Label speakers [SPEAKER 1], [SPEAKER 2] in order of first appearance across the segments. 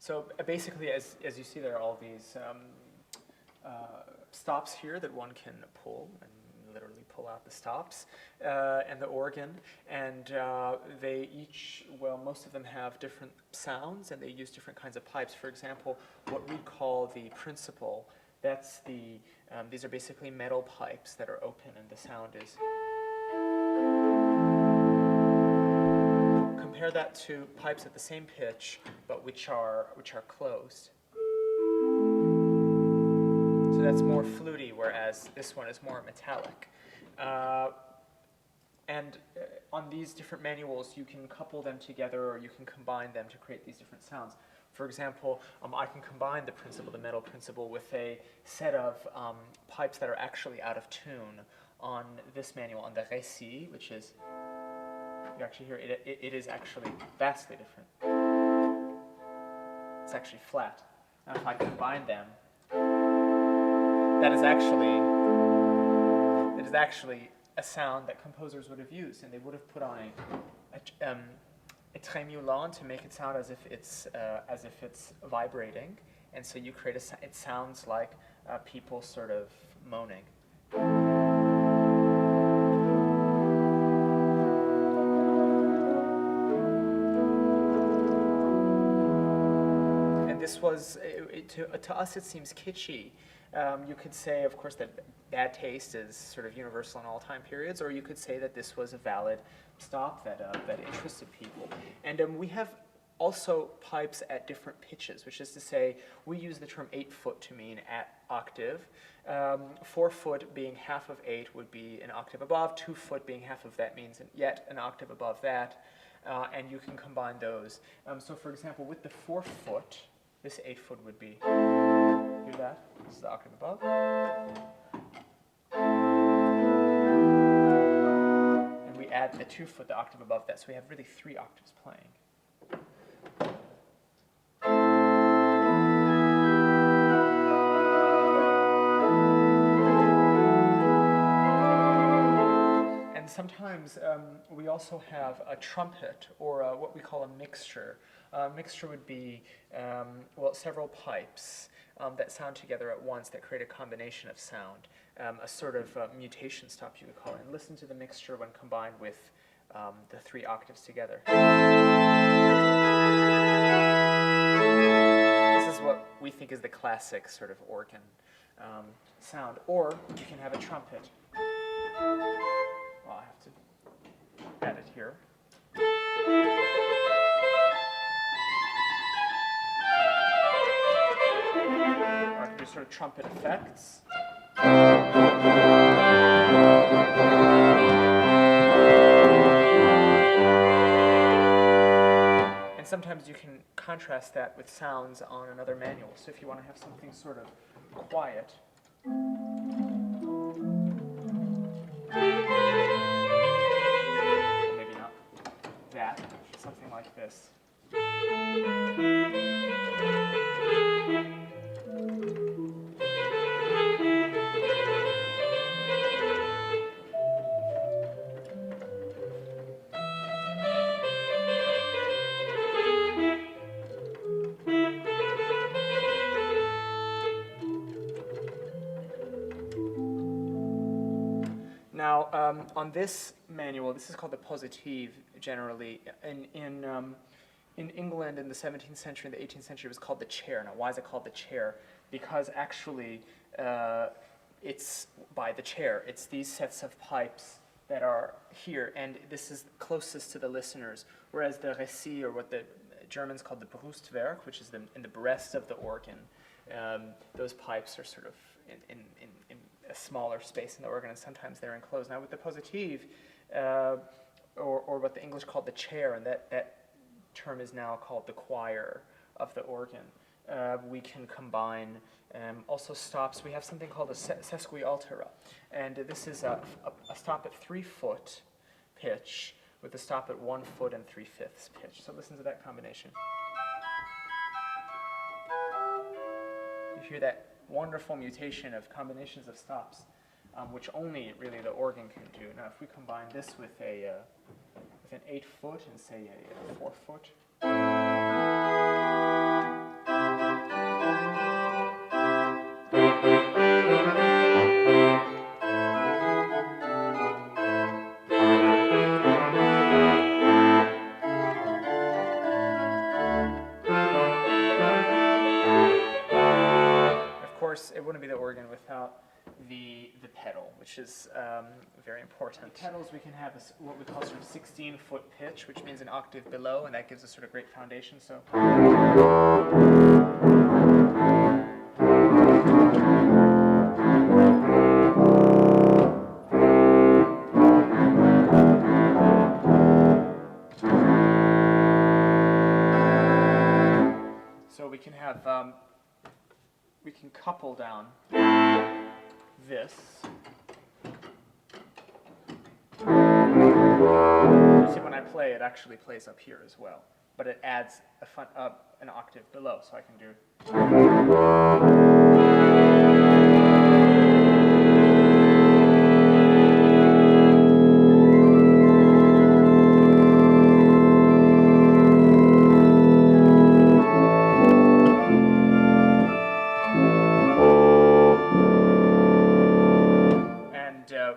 [SPEAKER 1] So basically, as you see, there are all these stops here that one can pull and literally pull out the stops and the organ, and they each, well, most of them have different sounds, and they use different kinds of pipes. For example, what we call the principal, that's the, these are basically metal pipes that are open, and the sound is. Compare that to pipes at the same pitch, but which are closed. So that's more fluty, whereas this one is more metallic. On these different manuals, you can couple them together, or you can combine them to create these different sounds. For example, I can combine the principal, the metal principal, with a set of pipes that are actually out of tune on this manual, on the recital, which is, you actually hear it is actually vastly different. It's actually flat. Now if I combine them, that is actually a sound that composers would have used, and they would have put on a tremulant to make it sound as if it's vibrating, and so you create it sounds like people sort of moaning. This was, to us it seems kitschy. You could say, of course, that bad taste is sort of universal in all time periods, or you could say that this was a valid stop that interested people. And we have also pipes at different pitches, which is to say, we use the term 8-foot to mean at octave. 4-foot being half of 8 would be an octave above. 2-foot being half of that means yet an octave above that. And you can combine those. So for example, with the 4-foot, this 8-foot would be, hear that? This is the octave above. And we add the 2-foot, the octave above that, so we have really 3 octaves playing. And sometimes we also have a trumpet, or what we call a mixture. Mixture would be, well, several pipes that sound together at once that create a combination of sound, a sort of mutation stop, you could call it. And listen to the mixture when combined with the 3 octaves together. This is what we think is the classic sort of organ sound. Or you can have a trumpet. Well, I have to add it here. Or I can do sort of trumpet effects. And sometimes you can contrast that with sounds on another manual. So if you want to have something sort of quiet, or maybe not that, something like this. Now, on this manual, this is called the positive generally. In England in the 17th century and the 18th century, it was called the chair. Now, why is it called the chair? Because actually, it's by the chair. It's these sets of pipes that are here, and this is closest to the listeners, whereas the recital, or what the Germans call the Brustwerk, which is in the breast of the organ, those pipes are sort of in a smaller space in the organ, and sometimes they're enclosed. Now with the positive, or what the English called the chair, and that term is now called the choir of the organ, we can combine also stops. We have something called a sesquialtera, and this is a stop at 3-foot pitch with a stop at 1 foot and 3/5 pitch. So listen to that combination. You hear that wonderful mutation of combinations of stops, which only really the organ can do. Now, if we combine this with an 8-foot and say a 4-foot, course, it wouldn't be the organ without the pedal, which is very important. The pedals, we can have what we call sort of 16-foot pitch, which means an octave below, and that gives us sort of great foundation. So. So we can have, we can couple down this. You see, when I play, it actually plays up here as well, but it adds an octave below, so I can do.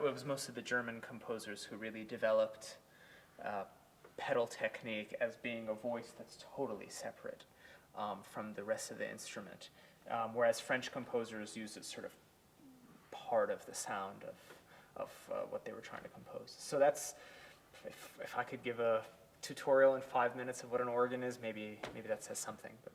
[SPEAKER 1] It was mostly the German composers who really developed pedal technique as being a voice that's totally separate from the rest of the instrument, whereas French composers used it sort of part of the sound of what they were trying to compose. So that's, if I could give a tutorial in 5 minutes of what an organ is, maybe that says something. But